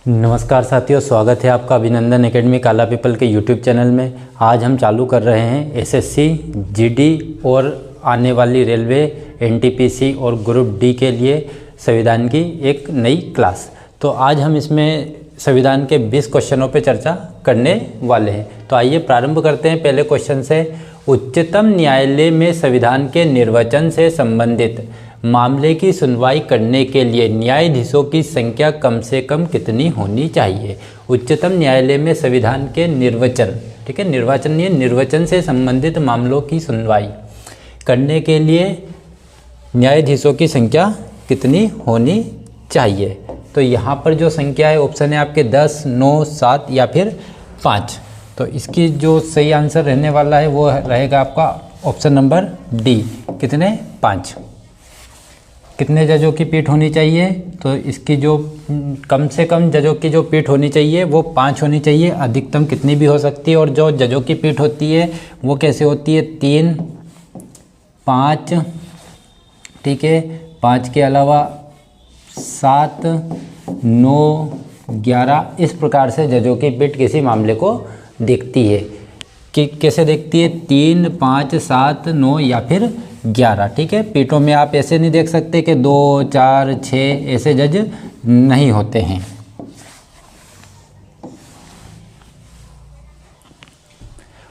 नमस्कार साथियों, स्वागत है आपका अभिनंदन एकेडमी काला पीपल के यूट्यूब चैनल में। आज हम चालू कर रहे हैं एसएससी, जीडी और आने वाली रेलवे, एनटीपीसी और ग्रुप डी के लिए संविधान की एक नई क्लास। तो आज हम इसमें संविधान के 20 क्वेश्चनों पर चर्चा करने वाले हैं। तो आइए प्रारंभ करते हैं पहले क्वेश्चन से। उच्चतम न्यायालय में संविधान के निर्वचन से संबंधित मामले की सुनवाई करने के लिए न्यायाधीशों की संख्या कम से कम कितनी होनी चाहिए। उच्चतम न्यायालय में संविधान के निर्वचन, ठीक है, निर्वाचन नहीं, निर्वचन से संबंधित मामलों की सुनवाई करने के लिए न्यायाधीशों की संख्या कितनी होनी चाहिए। तो यहाँ पर जो संख्या है, ऑप्शन है आपके 10, 9, 7 या फिर 5। तो इसकी जो सही आंसर रहने वाला है वो रहेगा आपका ऑप्शन नंबर डी, कितने, 5। कितने जजों की पीठ होनी चाहिए, तो इसकी जो कम से कम जजों की जो पीठ होनी चाहिए वो 5 होनी चाहिए। अधिकतम कितनी भी हो सकती है। और जो जजों की पीठ होती है वो कैसे होती है, 3, 5, ठीक है, 5 के अलावा 7, 9, 11, इस प्रकार से जजों की पीठ किसी मामले को देखती है। कि कैसे देखती है, 3, 5, 7, 9 या फिर 11, ठीक है। पीठों में आप ऐसे नहीं देख सकते कि 2, 4, 6 ऐसे जज नहीं होते हैं।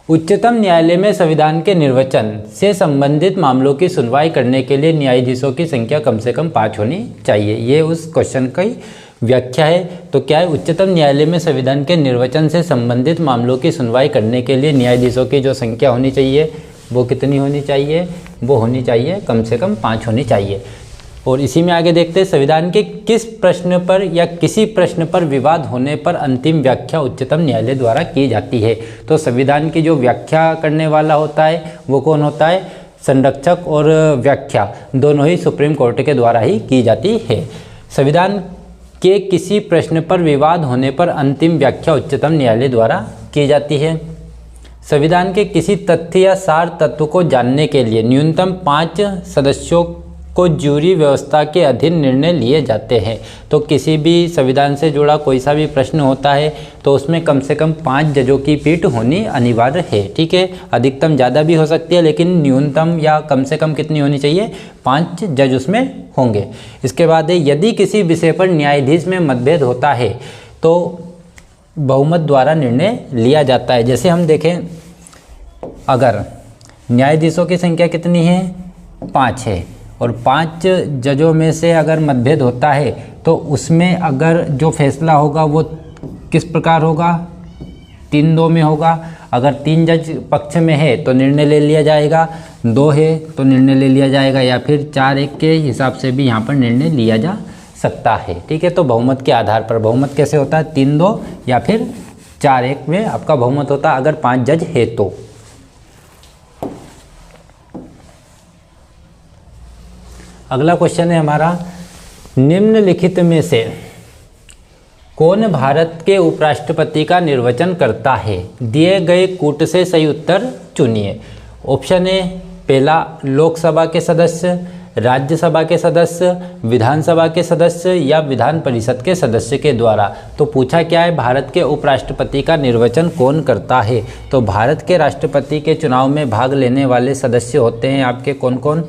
उच्चतम न्यायालय में संविधान के निर्वचन से संबंधित मामलों की सुनवाई करने के लिए न्यायाधीशों की संख्या कम से कम 5 होनी चाहिए। ये उस क्वेश्चन की व्याख्या है। तो क्या है, उच्चतम न्यायालय में संविधान के निर्वचन से संबंधित मामलों की सुनवाई करने के लिए न्यायाधीशों की जो संख्या होनी चाहिए वो कितनी होनी चाहिए, वो होनी चाहिए कम से कम 5 होनी चाहिए। और इसी में आगे देखते हैं, संविधान के किस प्रश्न पर या किसी प्रश्न पर विवाद होने पर अंतिम व्याख्या उच्चतम न्यायालय द्वारा की जाती है। तो संविधान की जो व्याख्या करने वाला होता है वो कौन होता है, संरक्षक और व्याख्या दोनों ही सुप्रीम कोर्ट के द्वारा ही की जाती है। संविधान के किसी प्रश्न पर विवाद होने पर अंतिम व्याख्या उच्चतम न्यायालय द्वारा की जाती है। संविधान के किसी तथ्य या सार तत्व को जानने के लिए न्यूनतम 5 सदस्यों को ज्यूरी व्यवस्था के अधीन निर्णय लिए जाते हैं। तो किसी भी संविधान से जुड़ा कोई सा भी प्रश्न होता है तो उसमें कम से कम 5 जजों की पीठ होनी अनिवार्य है, ठीक है। अधिकतम ज़्यादा भी हो सकती है, लेकिन न्यूनतम या कम से कम कितनी होनी चाहिए, 5 जज उसमें होंगे। इसके बाद है, यदि किसी विषय पर न्यायाधीश में मतभेद होता है तो बहुमत द्वारा निर्णय लिया जाता है। जैसे हम देखें, अगर न्यायाधीशों की संख्या कितनी है, 5 है, और 5 जजों में से अगर मतभेद होता है तो उसमें अगर जो फैसला होगा वो किस प्रकार होगा, 3-2 में होगा। अगर 3 जज पक्ष में है तो निर्णय ले लिया जाएगा, 2 है तो निर्णय ले लिया जाएगा, या फिर 4-1 के हिसाब से भी यहाँ पर निर्णय लिया जा सकता है, ठीक है। तो बहुमत के आधार पर, बहुमत कैसे होता है, 3-2 या फिर 4-1 में आपका बहुमत होता है अगर 5 जज है तो। अगला क्वेश्चन है हमारा, निम्नलिखित में से कौन भारत के उपराष्ट्रपति का निर्वाचन करता है। दिए गए कूट से सही उत्तर चुनिए। ऑप्शन ए, पहला लोकसभा के सदस्य, राज्यसभा के सदस्य, विधानसभा के सदस्य या विधान परिषद के सदस्य के द्वारा। तो पूछा क्या है, भारत के उपराष्ट्रपति का निर्वाचन कौन करता है। तो भारत के राष्ट्रपति के चुनाव में भाग लेने वाले सदस्य होते हैं आपके कौन कौन,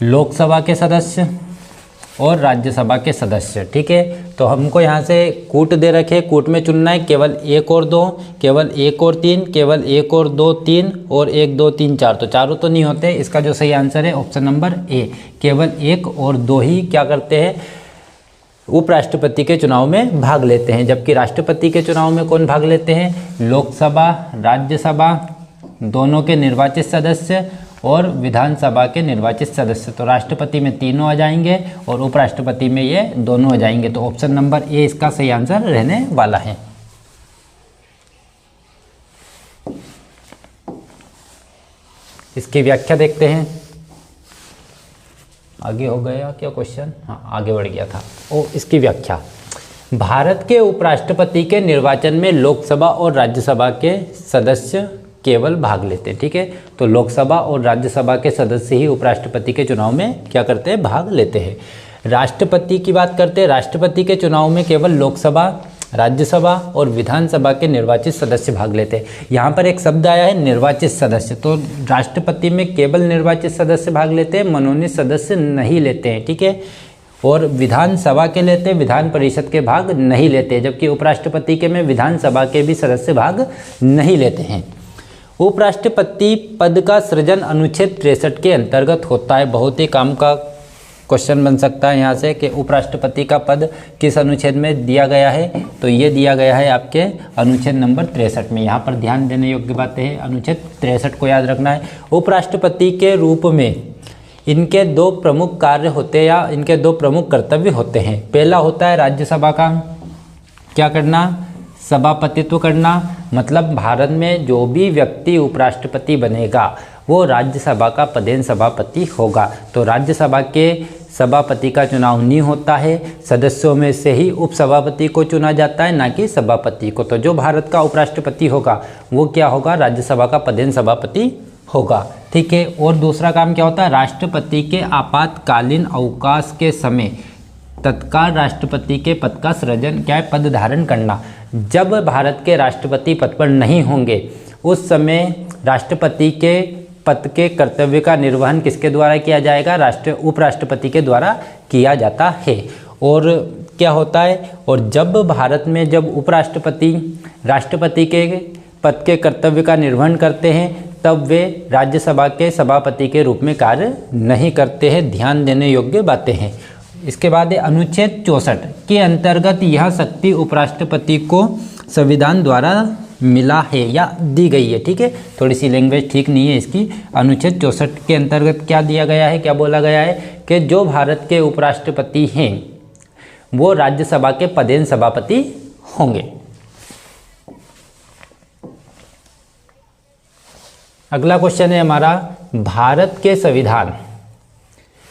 लोकसभा के सदस्य और राज्यसभा के सदस्य, ठीक है। तो हमको यहाँ से कूट दे रखे, कूट में चुनना है केवल 1 और 2, केवल 1 और 3, केवल 1 और 2, 3 और 1, 2, 3, 4। तो चारों तो नहीं होते। इसका जो सही आंसर है ऑप्शन नंबर ए, केवल 1 और 2 ही क्या करते हैं, उपराष्ट्रपति के चुनाव में भाग लेते हैं। जबकि राष्ट्रपति के चुनाव में कौन भाग लेते हैं, लोकसभा, राज्यसभा दोनों के निर्वाचित सदस्य और विधानसभा के निर्वाचित सदस्य। तो राष्ट्रपति में तीनों आ जाएंगे और उपराष्ट्रपति में ये दोनों आ जाएंगे। तो ऑप्शन नंबर ए इसका सही आंसर रहने वाला है। इसकी व्याख्या देखते हैं। आगे हो गया क्या क्वेश्चन, हाँ आगे बढ़ गया था। इसकी व्याख्या, भारत के उपराष्ट्रपति के निर्वाचन में लोकसभा और राज्यसभा के सदस्य केवल भाग लेते हैं, ठीक है। तो लोकसभा और राज्यसभा के सदस्य ही उपराष्ट्रपति के चुनाव में क्या करते हैं, भाग लेते हैं। राष्ट्रपति की बात करते हैं। राष्ट्रपति के चुनाव में केवल लोकसभा, राज्यसभा और विधानसभा के निर्वाचित सदस्य भाग लेते हैं। यहाँ पर एक शब्द आया है निर्वाचित सदस्य, तो राष्ट्रपति में केवल निर्वाचित सदस्य भाग लेते हैं, मनोनीत सदस्य नहीं लेते हैं, ठीक है। और विधानसभा के लेते हैं, विधान परिषद के भाग नहीं लेते, जबकि उपराष्ट्रपति के में विधानसभा के भी सदस्य भाग नहीं लेते हैं। उपराष्ट्रपति पद का सृजन अनुच्छेद 63 के अंतर्गत होता है। बहुत ही काम का क्वेश्चन बन सकता है यहाँ से कि उपराष्ट्रपति का पद किस अनुच्छेद में दिया गया है, तो ये दिया गया है आपके अनुच्छेद नंबर 63 में। यहाँ पर ध्यान देने योग्य बातें हैं, अनुच्छेद 63 को याद रखना है। उपराष्ट्रपति के रूप में इनके दो प्रमुख कार्य होते हैं या इनके दो प्रमुख कर्तव्य होते हैं। पहला होता है राज्यसभा का क्या करना, सभापतित्व करना, मतलब भारत में जो भी व्यक्ति उपराष्ट्रपति बनेगा वो राज्यसभा का पदेन सभापति होगा। तो राज्यसभा के सभापति का चुनाव नहीं होता है, सदस्यों में से ही उपसभापति को चुना जाता है, ना कि सभापति को। तो जो भारत का उपराष्ट्रपति होगा वो क्या होगा, राज्यसभा का पदेन सभापति होगा, ठीक है। और दूसरा काम क्या होता है, राष्ट्रपति के आपातकालीन अवकाश के समय तत्काल राष्ट्रपति के पद का सृजन क्या है, पद धारण करना। जब भारत के राष्ट्रपति पद पर नहीं होंगे उस समय राष्ट्रपति के पद के कर्तव्य का निर्वहन किसके द्वारा किया जाएगा, उपराष्ट्रपति के द्वारा किया जाता है। और क्या होता है, और जब भारत में जब उपराष्ट्रपति राष्ट्रपति के पद के कर्तव्य का निर्वहन करते हैं तब वे राज्यसभा के सभापति के रूप में कार्य नहीं करते हैं। ध्यान देने योग्य बातें हैं। इसके बाद अनुच्छेद 64 के अंतर्गत यह शक्ति उपराष्ट्रपति को संविधान द्वारा मिला है या दी गई है, ठीक है। थोड़ी सी लैंग्वेज ठीक नहीं है इसकी। अनुच्छेद 64 के अंतर्गत क्या दिया गया है, क्या बोला गया है कि जो भारत के उपराष्ट्रपति हैं वो राज्यसभा के पदेन सभापति होंगे। अगला क्वेश्चन है हमारा, भारत के संविधान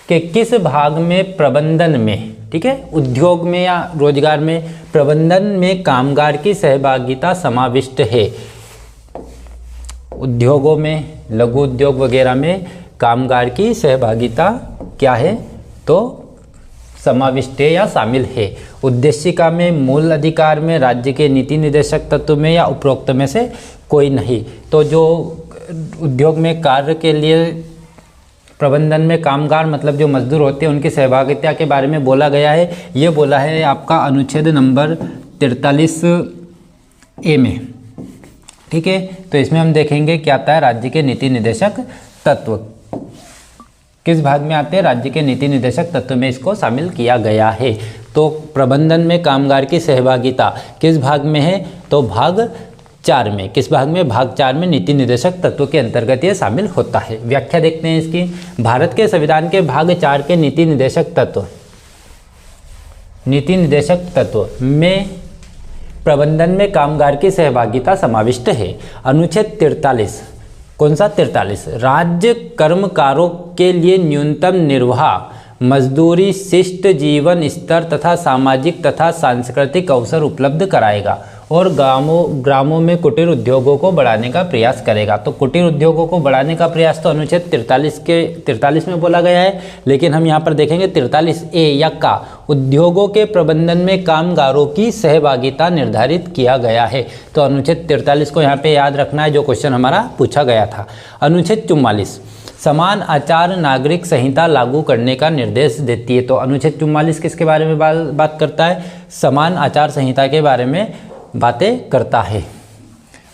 के किस भाग में प्रबंधन में, ठीक है, उद्योग में या रोजगार में प्रबंधन में कामगार की सहभागिता समाविष्ट है। उद्योगों में, लघु उद्योग वगैरह में कामगार की सहभागिता क्या है, तो समाविष्ट है या शामिल है। उद्देशिका में, मूल अधिकार में, राज्य के नीति निर्देशक तत्व में या उपरोक्त में से कोई नहीं। तो जो उद्योग में कार्य के लिए प्रबंधन में कामगार मतलब जो मजदूर होते हैं उनकी सहभागिता के बारे में बोला गया है, ये बोला है आपका अनुच्छेद नंबर 43A में, ठीक है। तो इसमें हम देखेंगे क्या आता है, राज्य के नीति निर्देशक तत्व किस भाग में आते हैं, राज्य के नीति निर्देशक तत्व में इसको शामिल किया गया है। तो प्रबंधन में कामगार की सहभागिता किस भाग में है, तो भाग 4 में। किस भाग में, भाग 4 में नीति निर्देशक तत्व के अंतर्गत ये शामिल होता है। व्याख्या देखते हैं इसकी। भारत के संविधान के भाग 4 के नीति निर्देशक तत्व में प्रबंधन में कामगार की सहभागिता समाविष्ट है। अनुच्छेद 43, कौन सा 43, राज्य कर्मकारों के लिए न्यूनतम निर्वाह, मजदूरी, शिष्ट जीवन स्तर तथा सामाजिक तथा सांस्कृतिक अवसर उपलब्ध कराएगा और ग्रामों में कुटीर उद्योगों को बढ़ाने का प्रयास करेगा। तो कुटीर उद्योगों को बढ़ाने का प्रयास तो अनुच्छेद 43 में बोला गया है, लेकिन हम यहाँ पर देखेंगे 43A या का उद्योगों के प्रबंधन में कामगारों की सहभागिता निर्धारित किया गया है। तो अनुच्छेद 43 को यहाँ पे याद रखना है, जो क्वेश्चन हमारा पूछा गया था। अनुच्छेद 44 समान आचार नागरिक संहिता लागू करने का निर्देश देती है। तो अनुच्छेद 44 किसके बारे में बात करता है, समान आचार संहिता के बारे में बातें करता है।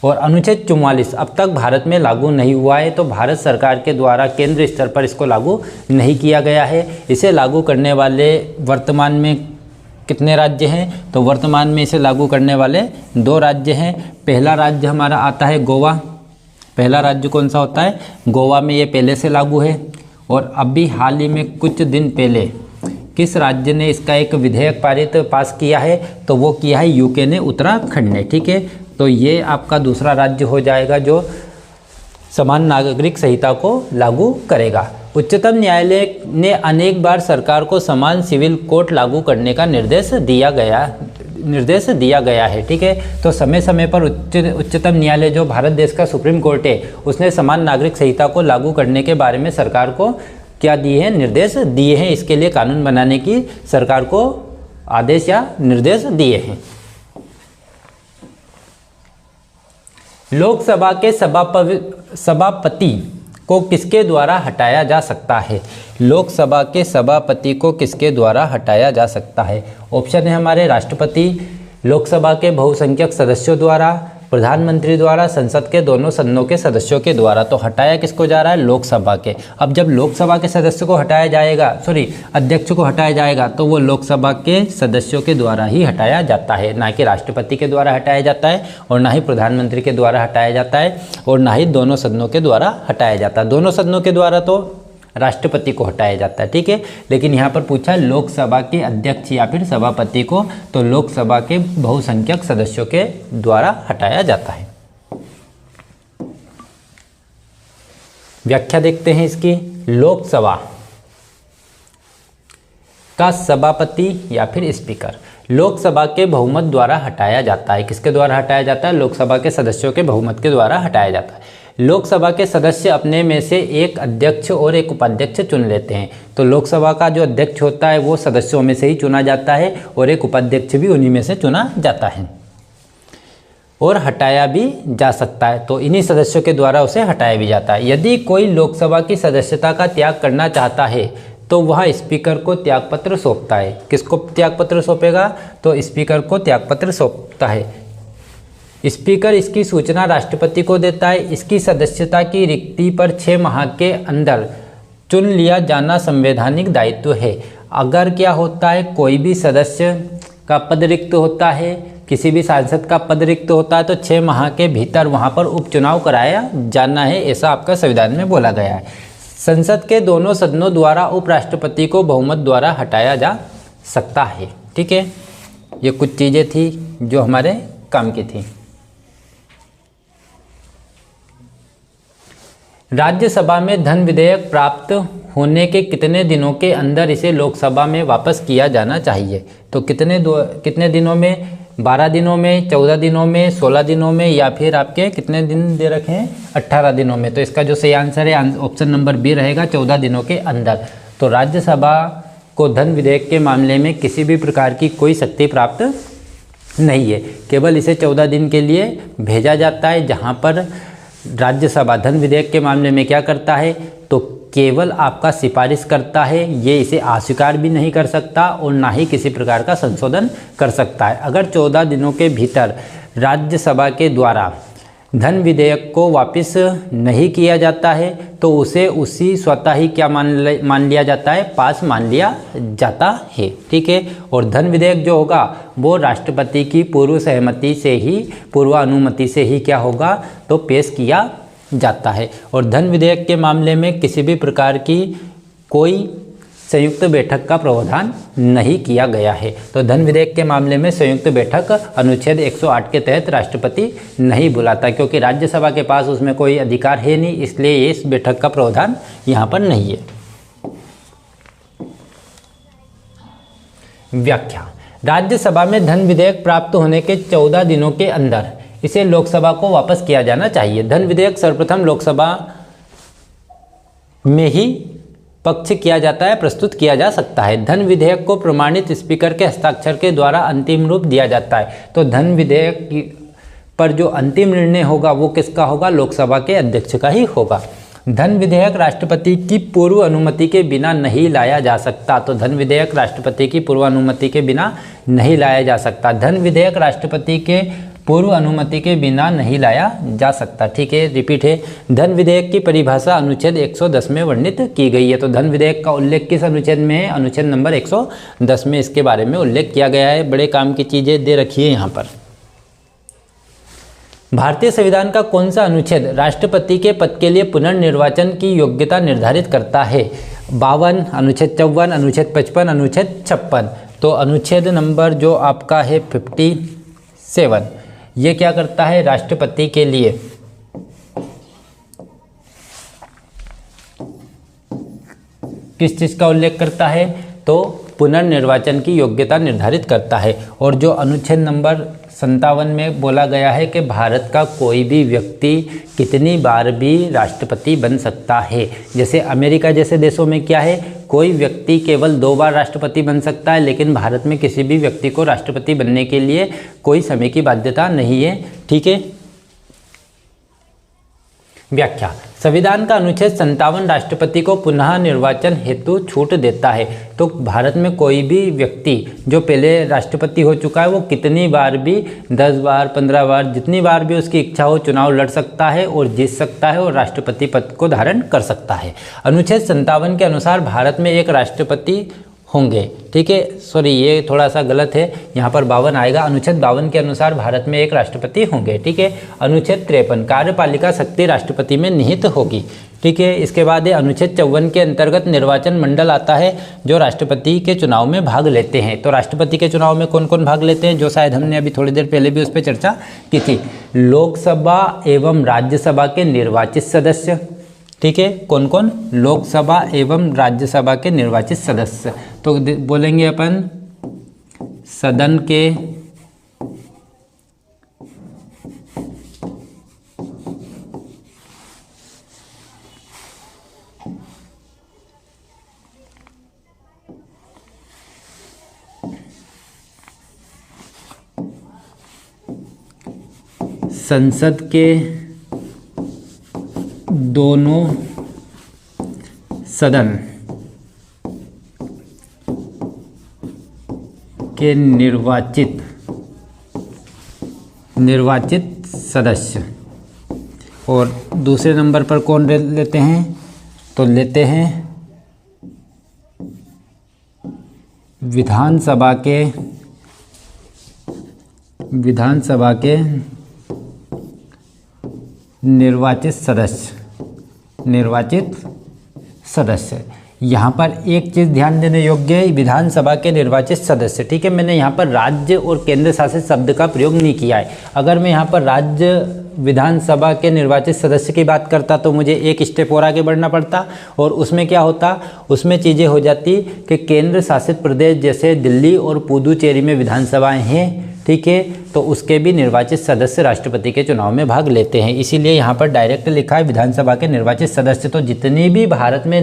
और अनुच्छेद 44 अब तक भारत में लागू नहीं हुआ है, तो भारत सरकार के द्वारा केंद्र स्तर पर इसको लागू नहीं किया गया है। इसे लागू करने वाले वर्तमान में कितने राज्य हैं, तो वर्तमान में इसे लागू करने वाले 2 राज्य हैं। पहला राज्य हमारा आता है गोवा। पहला राज्य कौन सा होता है, गोवा में ये पहले से लागू है। और अभी हाल ही में कुछ दिन पहले किस राज्य ने इसका एक विधेयक पास किया है, तो वो किया है यूके ने, उत्तराखंड ने, ठीक है। तो ये आपका दूसरा राज्य हो जाएगा जो समान नागरिक संहिता को लागू करेगा। उच्चतम न्यायालय ने अनेक बार सरकार को समान सिविल कोड लागू करने का निर्देश दिया गया है, ठीक है। तो समय समय पर उच्चतम न्यायालय जो भारत देश का सुप्रीम कोर्ट है उसने समान नागरिक संहिता को लागू करने के बारे में सरकार को क्या दिए हैं, निर्देश दिए हैं। इसके लिए कानून बनाने की सरकार को आदेश या निर्देश दिए हैं। लोकसभा के सभापति को किसके द्वारा हटाया जा सकता है? लोकसभा के सभापति को किसके द्वारा हटाया जा सकता है? ऑप्शन है हमारे राष्ट्रपति, लोकसभा के बहुसंख्यक सदस्यों द्वारा, प्रधानमंत्री द्वारा, संसद के दोनों सदनों के सदस्यों के द्वारा। तो हटाया किसको जा रहा है? लोकसभा के। अब जब लोकसभा के सदस्य को हटाया जाएगा, अध्यक्ष को हटाया जाएगा, तो वो लोकसभा के सदस्यों के द्वारा ही हटाया जाता है, ना कि राष्ट्रपति के द्वारा हटाया जाता है, और ना ही प्रधानमंत्री के द्वारा हटाया जाता है, और ना ही दोनों सदनों के द्वारा हटाया जाता है। दोनों सदनों के द्वारा तो राष्ट्रपति को हटाया जाता है, ठीक है। लेकिन यहाँ पर पूछा लोकसभा के अध्यक्ष या फिर सभापति को, तो लोकसभा के बहुसंख्यक सदस्यों के द्वारा हटाया जाता है। व्याख्या देखते हैं इसकी। लोकसभा का सभापति या फिर स्पीकर लोकसभा के बहुमत द्वारा हटाया जाता है। किसके द्वारा हटाया जाता है? लोकसभा के सदस्यों के बहुमत के द्वारा हटाया जाता है। लोकसभा के सदस्य अपने में से एक अध्यक्ष और एक उपाध्यक्ष चुन लेते हैं। तो लोकसभा का जो अध्यक्ष होता है वो सदस्यों में से ही चुना जाता है, और एक उपाध्यक्ष भी उन्हीं में से चुना जाता है, और हटाया भी जा सकता है। तो इन्हीं सदस्यों के द्वारा उसे हटाया भी जाता है। यदि कोई लोकसभा की सदस्यता का त्याग करना चाहता है तो वह स्पीकर को त्यागपत्र सौंपता है। किसको त्यागपत्र सौंपेगा? तो स्पीकर को त्यागपत्र सौंपता है। स्पीकर इसकी सूचना राष्ट्रपति को देता है। इसकी सदस्यता की रिक्ति पर 6 माह के अंदर चुन लिया जाना संवैधानिक दायित्व है। अगर क्या होता है, कोई भी सदस्य का पद रिक्त होता है, किसी भी सांसद का पद रिक्त होता है, तो 6 माह के भीतर वहाँ पर उपचुनाव कराया जाना है, ऐसा आपका संविधान में बोला गया है। संसद के दोनों सदनों द्वारा उपराष्ट्रपति को बहुमत द्वारा हटाया जा सकता है, ठीक है। ये कुछ चीज़ें थी जो हमारे काम की थी। राज्यसभा में धन विधेयक प्राप्त होने के कितने दिनों के अंदर इसे लोकसभा में वापस किया जाना चाहिए? तो कितने दिनों में? 12 दिनों में, 14 दिनों में, 16 दिनों में, या फिर आपके कितने दिन दे रखे हैं? 18 दिनों में। तो इसका जो सही आंसर है ऑप्शन नंबर बी रहेगा, 14 दिनों के अंदर। तो राज्यसभा को धन विधेयक के मामले में किसी भी प्रकार की कोई शक्ति प्राप्त नहीं है, केवल इसे 14 दिन के लिए भेजा जाता है। जहाँ पर राज्यसभा धन विधेयक के मामले में क्या करता है, तो केवल आपका सिफारिश करता है, ये इसे अस्वीकार भी नहीं कर सकता और ना ही किसी प्रकार का संशोधन कर सकता है। अगर 14 दिनों के भीतर राज्यसभा के द्वारा धन विधेयक को वापस नहीं किया जाता है तो उसे उसी स्वतः ही क्या मान लिया जाता है? पास मान लिया जाता है, ठीक है। और धन विधेयक जो होगा वो राष्ट्रपति की पूर्व सहमति से ही, पूर्व अनुमति से ही क्या होगा, तो पेश किया जाता है। और धन विधेयक के मामले में किसी भी प्रकार की कोई संयुक्त बैठक का प्रावधान नहीं किया गया है। तो धन विधेयक के मामले में संयुक्त बैठक अनुच्छेद 108 के तहत राष्ट्रपति नहीं बुलाता, क्योंकि राज्यसभा के पास उसमें कोई अधिकार है नहीं, इसलिए इस बैठक का प्रावधान यहाँ पर नहीं है। व्याख्या। राज्यसभा में धन विधेयक प्राप्त होने के 14 दिनों के अंदर इसे लोकसभा को वापस किया जाना चाहिए। धन विधेयक सर्वप्रथम लोकसभा में ही पक्ष किया जाता है, प्रस्तुत किया जा सकता है। धन विधेयक को प्रमाणित स्पीकर के हस्ताक्षर के द्वारा अंतिम रूप दिया जाता है। तो धन विधेयक पर जो अंतिम निर्णय होगा वो किसका होगा? लोकसभा के अध्यक्ष का ही होगा। धन विधेयक राष्ट्रपति की पूर्व अनुमति के बिना नहीं लाया जा सकता। तो धन विधेयक राष्ट्रपति की पूर्व अनुमति के बिना नहीं लाया जा सकता। धन विधेयक राष्ट्रपति के पूर्व अनुमति के बिना नहीं लाया जा सकता, ठीक है। रिपीट है, धन विधेयक की परिभाषा अनुच्छेद 110 में वर्णित की गई है। तो धन विधेयक का उल्लेख किस अनुच्छेद में है? अनुच्छेद नंबर 110 में इसके बारे में उल्लेख किया गया है। बड़े काम की चीजें दे रखी है यहाँ पर। भारतीय संविधान का कौन सा अनुच्छेद राष्ट्रपति के पद के लिए पुनर्निर्वाचन की योग्यता निर्धारित करता है? 52, अनुच्छेद 54, अनुच्छेद 55, अनुच्छेद 56। तो अनुच्छेद नंबर जो आपका है 57, ये क्या करता है? राष्ट्रपति के लिए किस चीज का उल्लेख करता है? तो पुनर्निर्वाचन की योग्यता निर्धारित करता है। और जो अनुच्छेद नंबर 57 में बोला गया है कि भारत का कोई भी व्यक्ति कितनी बार भी राष्ट्रपति बन सकता है। जैसे अमेरिका जैसे देशों में क्या है, कोई व्यक्ति केवल 2 बार राष्ट्रपति बन सकता है, लेकिन भारत में किसी भी व्यक्ति को राष्ट्रपति बनने के लिए कोई समय की बाध्यता नहीं है। ठीक है। व्याख्या। संविधान का अनुच्छेद 57 राष्ट्रपति को पुनः निर्वाचन हेतु छूट देता है। तो भारत में कोई भी व्यक्ति जो पहले राष्ट्रपति हो चुका है वो कितनी बार भी 10 बार 15 बार जितनी बार भी उसकी इच्छा हो चुनाव लड़ सकता है और जीत सकता है और राष्ट्रपति पद को धारण कर सकता है। अनुच्छेद 57 के अनुसार भारत में एक राष्ट्रपति होंगे। ठीक है, सॉरी ये थोड़ा सा गलत है, यहाँ पर 52 आएगा। अनुच्छेद 52 के अनुसार भारत में एक राष्ट्रपति होंगे। ठीक है। अनुच्छेद 53 कार्यपालिका शक्ति राष्ट्रपति में निहित होगी। ठीक है। इसके बाद अनुच्छेद 54 के अंतर्गत निर्वाचन मंडल आता है जो राष्ट्रपति के चुनाव में भाग लेते हैं। तो राष्ट्रपति के चुनाव में कौन कौन भाग लेते हैं, जो शायद हमने अभी थोड़ी देर पहले भी उस पर चर्चा की थी। लोकसभा एवं राज्यसभा के निर्वाचित सदस्य। ठीक है, कौन कौन, लोकसभा एवं राज्यसभा के निर्वाचित सदस्य। तो बोलेंगे अपन सदन के संसद के दोनों सदन के निर्वाचित सदस्य। और दूसरे नंबर पर कौन लेते हैं, तो लेते हैं विधानसभा के निर्वाचित सदस्य। यहाँ पर एक चीज़ ध्यान देने योग्य है, विधानसभा के निर्वाचित सदस्य। ठीक है, मैंने यहाँ पर राज्य और केंद्र शासित शब्द का प्रयोग नहीं किया है। अगर मैं यहाँ पर राज्य विधानसभा के निर्वाचित सदस्य की बात करता तो मुझे एक स्टेप और आगे बढ़ना पड़ता, और उसमें क्या होता, उसमें चीज़ें हो जाती कि केंद्र शासित प्रदेश जैसे दिल्ली और पुदुचेरी में विधानसभाएं हैं। ठीक है, तो उसके भी निर्वाचित सदस्य राष्ट्रपति के चुनाव में भाग लेते हैं। इसीलिए यहाँ पर डायरेक्ट लिखा है विधानसभा के निर्वाचित सदस्य। तो जितनी भी भारत में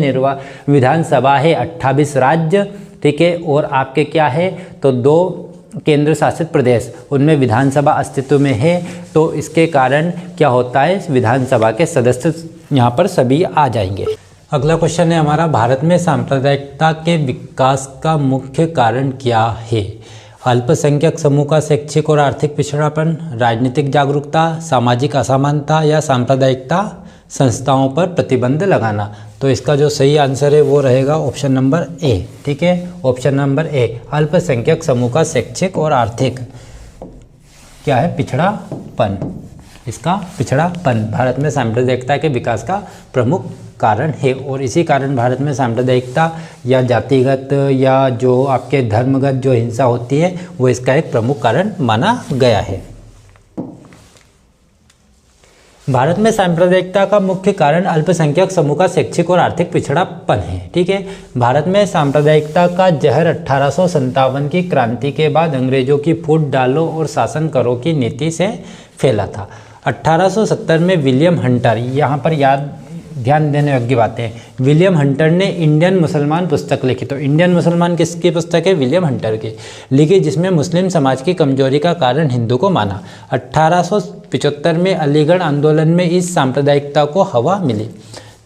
विधानसभा है 28 राज्य, ठीक है, और आपके क्या है तो 2 केंद्र शासित प्रदेश, उनमें विधानसभा अस्तित्व में है। तो इसके कारण क्या होता है, विधानसभा के सदस्य यहाँ पर सभी आ जाएंगे। अगला क्वेश्चन है हमारा, भारत में सांप्रदायिकता के विकास का मुख्य कारण क्या है। अल्पसंख्यक समूह का शैक्षिक और आर्थिक पिछड़ापन, राजनीतिक जागरूकता, सामाजिक असमानता या सांप्रदायिकता संस्थाओं पर प्रतिबंध लगाना। तो इसका जो सही आंसर है वो रहेगा ऑप्शन नंबर ए। ठीक है, ऑप्शन नंबर ए, अल्पसंख्यक समूह का शैक्षिक और आर्थिक क्या है, पिछड़ापन। इसका पिछड़ापन भारत में सांप्रदायिकता के विकास का प्रमुख कारण है। और इसी कारण भारत में सांप्रदायिकता या जातिगत या जो आपके धर्मगत जो हिंसा होती है वो इसका एक प्रमुख कारण माना गया है। भारत में सांप्रदायिकता का मुख्य कारण अल्पसंख्यक समूह का शैक्षिक और आर्थिक पिछड़ापन है। ठीक है, भारत में सांप्रदायिकता का जहर 1857 की क्रांति के बाद अंग्रेजों की फूट डालो और शासन करो की नीति से फैला था। 1870 में विलियम हंटर, यहाँ पर ध्यान देने योग्य बातें हैं, विलियम हंटर ने इंडियन मुसलमान पुस्तक लिखी। तो इंडियन मुसलमान किसकी पुस्तक है, विलियम हंटर की लिखी, जिसमें मुस्लिम समाज की कमजोरी का कारण हिंदू को माना। 1875 में अलीगढ़ आंदोलन में इस सांप्रदायिकता को हवा मिली।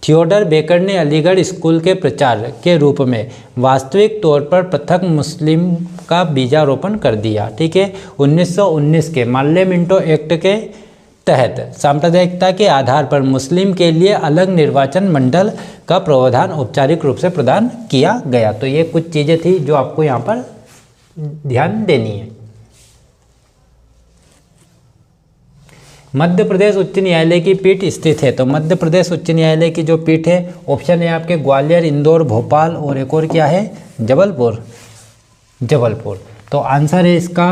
थियोडर बेकर ने अलीगढ़ स्कूल के प्रचार के रूप में वास्तविक तौर पर पृथक मुस्लिम का बीजारोपण कर दिया। ठीक है, 1919 के माल्ले मिंटो एक्ट के तहत सांप्रदायिकता के आधार पर मुस्लिम के लिए अलग निर्वाचन मंडल का प्रावधान औपचारिक रूप से प्रदान किया गया। तो ये कुछ चीज़ें थी जो आपको यहाँ पर ध्यान देनी है। मध्य प्रदेश उच्च न्यायालय की पीठ स्थित है। तो मध्य प्रदेश उच्च न्यायालय की जो पीठ है, ऑप्शन है आपके ग्वालियर, इंदौर, भोपाल और एक और क्या है, जबलपुर। तो आंसर है इसका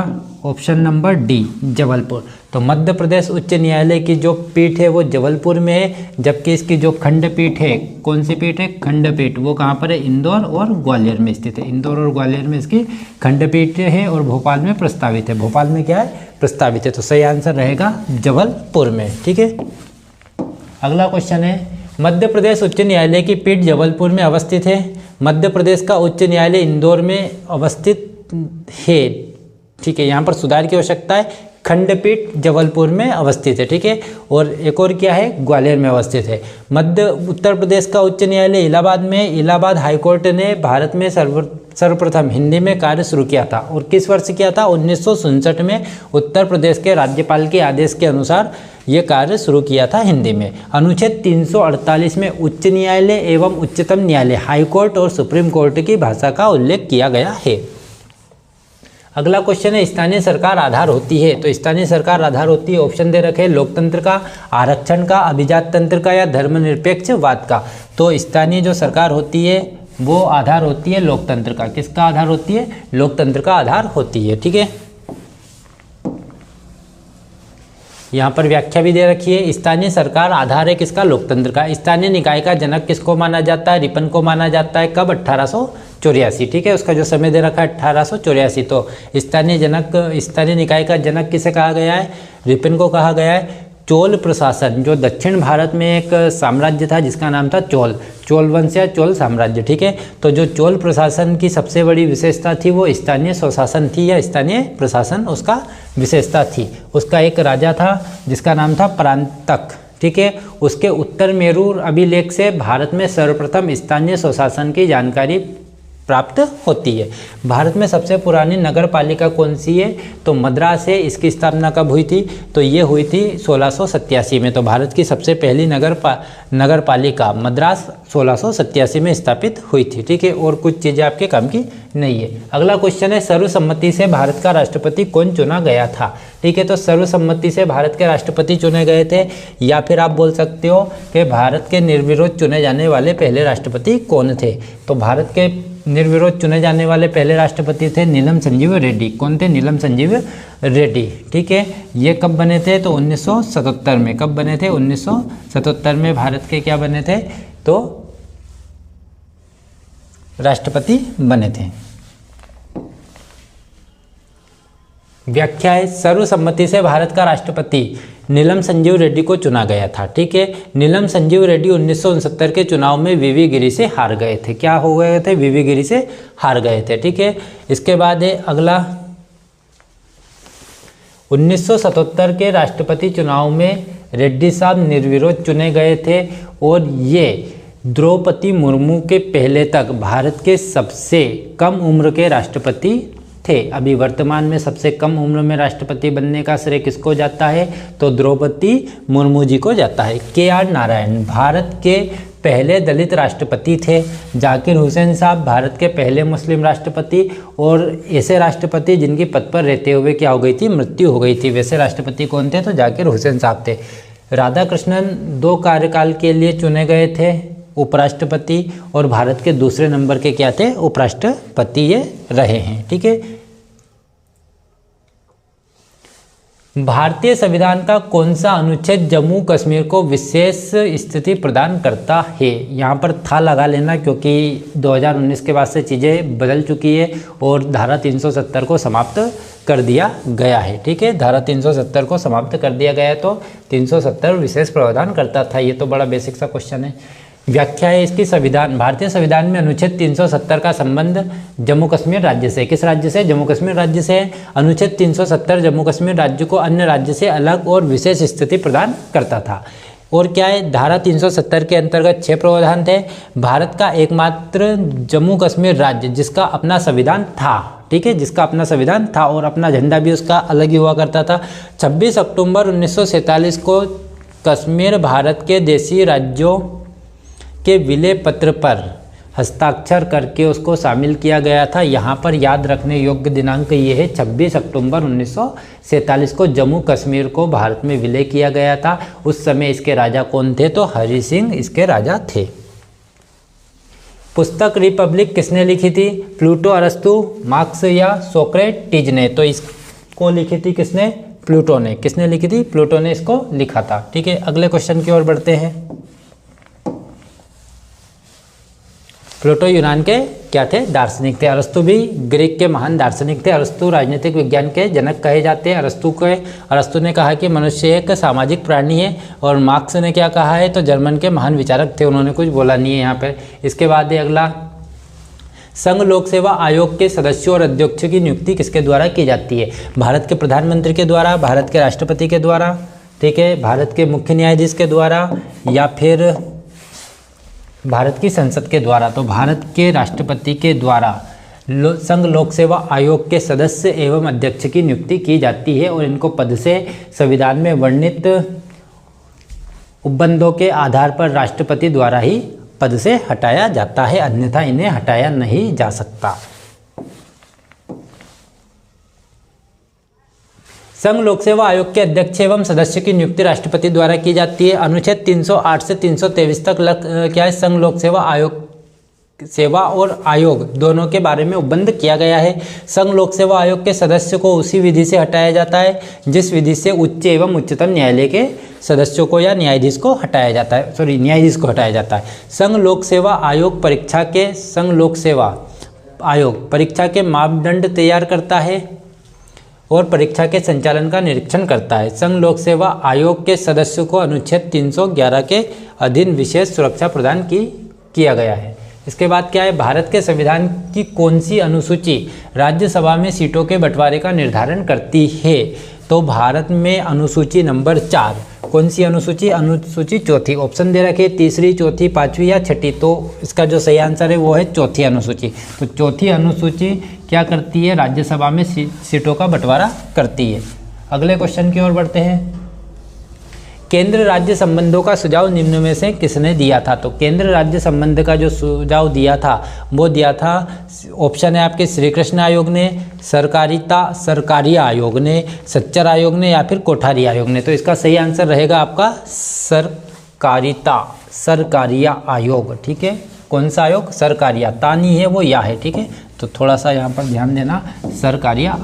ऑप्शन नंबर डी, जबलपुर। तो मध्य प्रदेश उच्च न्यायालय की जो पीठ है वो जबलपुर में है, जबकि इसकी जो खंडपीठ है, कौन सी पीठ है, खंडपीठ, वो कहाँ पर है, इंदौर और ग्वालियर में स्थित है। इंदौर और ग्वालियर में इसकी खंडपीठ है और भोपाल में प्रस्तावित है। भोपाल में क्या है, प्रस्तावित है। तो सही आंसर रहेगा जबलपुर में। ठीक है, अगला क्वेश्चन है, मध्य प्रदेश उच्च न्यायालय की पीठ जबलपुर में अवस्थित है। मध्य प्रदेश का उच्च न्यायालय इंदौर में अवस्थित है। ठीक है, यहाँ पर सुधार की आवश्यकता है। खंडपीठ जबलपुर में अवस्थित है। ठीक है, और एक और क्या है, ग्वालियर में अवस्थित है। उत्तर प्रदेश का उच्च न्यायालय इलाहाबाद में। इलाहाबाद हाईकोर्ट ने भारत में सर्वप्रथम हिंदी में कार्य शुरू किया था, और किस वर्ष किया था, 1967 में उत्तर प्रदेश के राज्यपाल के आदेश के अनुसार ये कार्य शुरू किया था हिंदी में। अनुच्छेद 348 में उच्च न्यायालय एवं उच्चतम न्यायालय, हाईकोर्ट और सुप्रीम कोर्ट की भाषा का उल्लेख किया गया है। अगला क्वेश्चन है, स्थानीय सरकार आधार होती है। तो स्थानीय सरकार आधार होती है, ऑप्शन दे रखे, लोकतंत्र का, आरक्षण का, अभिजात तंत्र का या धर्मनिरपेक्षवाद का। तो स्थानीय जो सरकार होती है वो आधार होती है लोकतंत्र का। किसका आधार होती है, लोकतंत्र का आधार होती है। ठीक है, यहाँ पर व्याख्या भी दे रखी है, स्थानीय सरकार आधार है किसका, लोकतंत्र का। स्थानीय निकाय का जनक किसको माना जाता है, रिपन को माना जाता है। कब, 1884। ठीक है, उसका जो समय दे रखा है 1884। तो स्थानीय निकाय का जनक किसे कहा गया है, रिपन को कहा गया है। चोल प्रशासन, जो दक्षिण भारत में एक साम्राज्य था जिसका नाम था चोल वंश या चोल साम्राज्य। ठीक है, तो जो चोल प्रशासन की सबसे बड़ी विशेषता थी वो स्थानीय स्वशासन थी, या स्थानीय प्रशासन उसका विशेषता थी। उसका एक राजा था जिसका नाम था परांतक। ठीक है, उसके उत्तर मेरू अभिलेख से भारत में सर्वप्रथम स्थानीय स्वशासन की जानकारी प्राप्त होती है। भारत में सबसे पुरानी नगर पालिका कौन सी है, तो मद्रास है। इसकी स्थापना कब हुई थी, तो ये हुई थी 1687 में। तो भारत की सबसे पहली नगर पालिका मद्रास 1687 में स्थापित हुई थी। ठीक है, और कुछ चीज़ें आपके काम की नहीं है। अगला क्वेश्चन है, सर्वसम्मति से भारत का राष्ट्रपति कौन चुना गया था। ठीक है, तो सर्वसम्मति से भारत के राष्ट्रपति चुने गए थे, या फिर आप बोल सकते हो कि भारत के निर्विरोध चुने जाने वाले पहले राष्ट्रपति कौन थे। तो भारत के निर्विरोध चुने जाने वाले पहले राष्ट्रपति थे नीलम संजीव रेड्डी। कौन थे, नीलम संजीव रेड्डी। ठीक है, ये कब बने थे, तो 1977 में। कब बने थे, 1977 में भारत के क्या बने थे, तो राष्ट्रपति बने थे। व्याख्या है, सर्वसम्मति से भारत का राष्ट्रपति नीलम संजीव रेड्डी को चुना गया था। ठीक है, नीलम संजीव रेड्डी 1969 के चुनाव में वीवी गिरी से हार गए थे। क्या हो गए थे, वीवी गिरी से हार गए थे। ठीक है, इसके बाद है अगला, 1977 के राष्ट्रपति चुनाव में रेड्डी साहब निर्विरोध चुने गए थे, और ये द्रौपदी मुर्मू के पहले तक भारत के सबसे कम उम्र के राष्ट्रपति थे। अभी वर्तमान में सबसे कम उम्र में राष्ट्रपति बनने का श्रेय किसको जाता है, तो द्रौपदी मुर्मू जी को जाता है। KR नारायण भारत के पहले दलित राष्ट्रपति थे। जाकिर हुसैन साहब भारत के पहले मुस्लिम राष्ट्रपति, और ऐसे राष्ट्रपति जिनकी पद पर रहते हुए क्या हो गई थी, मृत्यु हो गई थी। वैसे राष्ट्रपति कौन थे, तो जाकिर हुसैन साहब थे। राधाकृष्णन 2 कार्यकाल के लिए चुने गए थे उपराष्ट्रपति, और भारत के दूसरे नंबर के क्या थे, उपराष्ट्रपति ये रहे हैं। ठीक है, भारतीय संविधान का कौन सा अनुच्छेद जम्मू कश्मीर को विशेष स्थिति प्रदान करता है। यहाँ पर था लगा लेना, क्योंकि 2019 के बाद से चीज़ें बदल चुकी है और धारा 370 को समाप्त कर दिया गया है। ठीक है, धारा 370 को समाप्त कर दिया गया है, तो 370 विशेष प्रावधान करता था। ये तो बड़ा बेसिक सा क्वेश्चन है। व्याख्या है इसकी, भारतीय संविधान में अनुच्छेद 370 का संबंध जम्मू कश्मीर राज्य से, किस राज्य से, जम्मू कश्मीर राज्य से। अनुच्छेद 370 जम्मू कश्मीर राज्य को अन्य राज्य से अलग और विशेष स्थिति प्रदान करता था। और क्या है, धारा 370 के अंतर्गत 6 प्रावधान थे। भारत का एकमात्र जम्मू कश्मीर राज्य जिसका अपना संविधान था। ठीक है, जिसका अपना संविधान था और अपना झंडा भी उसका अलग ही हुआ करता था। 26 अक्टूबर 1947 को कश्मीर भारत के देशी राज्यों के विलय पत्र पर हस्ताक्षर करके उसको शामिल किया गया था। यहाँ पर याद रखने योग्य दिनांक ये है, 26 अक्टूबर 1947 को जम्मू कश्मीर को भारत में विलय किया गया था। उस समय इसके राजा कौन थे, तो हरि सिंह इसके राजा थे। पुस्तक रिपब्लिक किसने लिखी थी? प्लूटो, अरस्तु, मार्क्स या सोक्रेटिज ने? तो इसको लिखी थी किसने? प्लूटो ने। किसने लिखी थी? प्लूटो ने इसको लिखा था। ठीक है, अगले क्वेश्चन की ओर बढ़ते हैं। प्लूटो यूनान के क्या थे? दार्शनिक थे। अरस्तु भी ग्रीक के महान दार्शनिक थे। अरस्तु राजनीतिक विज्ञान के जनक कहे जाते हैं। अरस्तु ने कहा कि मनुष्य एक सामाजिक प्राणी है। और मार्क्स ने क्या कहा है? तो जर्मन के महान विचारक थे, उन्होंने कुछ बोला नहीं है यहाँ पर। इसके बाद है अगला, संघ लोक सेवा आयोग के सदस्यों और अध्यक्षों की नियुक्ति किसके द्वारा की जाती है? भारत के प्रधानमंत्री के द्वारा, भारत के राष्ट्रपति के द्वारा, ठीक है, भारत के मुख्य न्यायाधीश के द्वारा, या फिर भारत की संसद के द्वारा? तो भारत के राष्ट्रपति के द्वारा संघ लोक सेवा आयोग के सदस्य एवं अध्यक्ष की नियुक्ति की जाती है और इनको पद से संविधान में वर्णित उपबंधों के आधार पर राष्ट्रपति द्वारा ही पद से हटाया जाता है, अन्यथा इन्हें हटाया नहीं जा सकता। संघ लोक सेवा आयोग के अध्यक्ष एवं सदस्य की नियुक्ति राष्ट्रपति द्वारा की जाती है। अनुच्छेद 308 से 323 तक क्या है? संघ लोक सेवा आयोग, सेवा और आयोग दोनों के बारे में उपबंध किया गया है। संघ लोक सेवा आयोग के सदस्य को उसी विधि से हटाया जाता है जिस विधि से उच्च एवं उच्चतम न्यायालय के सदस्यों को या न्यायाधीश को हटाया जाता है, न्यायाधीश को हटाया जाता है। संघ लोक सेवा आयोग परीक्षा के मापदंड तैयार करता है और परीक्षा के संचालन का निरीक्षण करता है। संघ लोक सेवा आयोग के सदस्यों को अनुच्छेद 311 के अधीन विशेष सुरक्षा प्रदान किया गया है। इसके बाद क्या है? भारत के संविधान की कौन सी अनुसूची राज्यसभा में सीटों के बंटवारे का निर्धारण करती है? तो भारत में अनुसूची नंबर 4। कौन सी अनुसूची? अनुसूची चौथी। ऑप्शन दे रखे तीसरी, चौथी, पांचवी या छठी। तो इसका जो सही आंसर है वो है चौथी अनुसूची। तो चौथी अनुसूची क्या करती है? राज्यसभा में सीटों का बंटवारा करती है। अगले क्वेश्चन की ओर बढ़ते हैं। केंद्र राज्य संबंधों का सुझाव निम्न में से किसने दिया था? तो केंद्र राज्य संबंध का जो सुझाव दिया था वो दिया था, ऑप्शन है आपके श्री कृष्ण आयोग ने, सरकारी आयोग ने, सच्चर आयोग ने या फिर कोठारी आयोग ने। तो इसका सही आंसर रहेगा आपका सरकारिया आयोग। ठीक है, कौन सा आयोग? सरकारिया, तानी है वो या है। ठीक है, तो थोड़ा सा यहाँ पर ध्यान देना, सरकारिया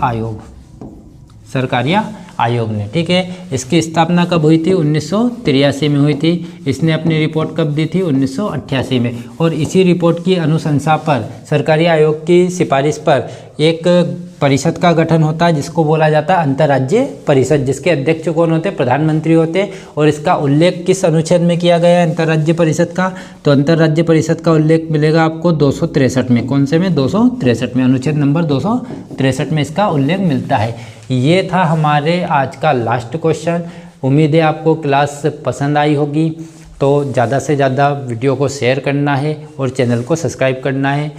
आयोग ने। ठीक है, इसकी स्थापना कब हुई थी? 1983 में हुई थी। इसने अपनी रिपोर्ट कब दी थी? 1988 में। और इसी रिपोर्ट की अनुशंसा पर सरकारी आयोग की सिफारिश पर एक परिषद का गठन होता है जिसको बोला जाता है अंतर्राज्यीय परिषद, जिसके अध्यक्ष कौन होते? प्रधानमंत्री होते। और इसका उल्लेख किस अनुच्छेद में किया गया है अंतर्राज्यीय परिषद का? तो अंतर्राज्यीय परिषद का उल्लेख मिलेगा आपको 263 में। कौन से में? 263 में, अनुच्छेद नंबर 263 में इसका उल्लेख मिलता है। ये था हमारे आज का लास्ट क्वेश्चन। उम्मीद है आपको क्लास पसंद आई होगी। तो ज़्यादा से ज़्यादा वीडियो को शेयर करना है और चैनल को सब्सक्राइब करना है।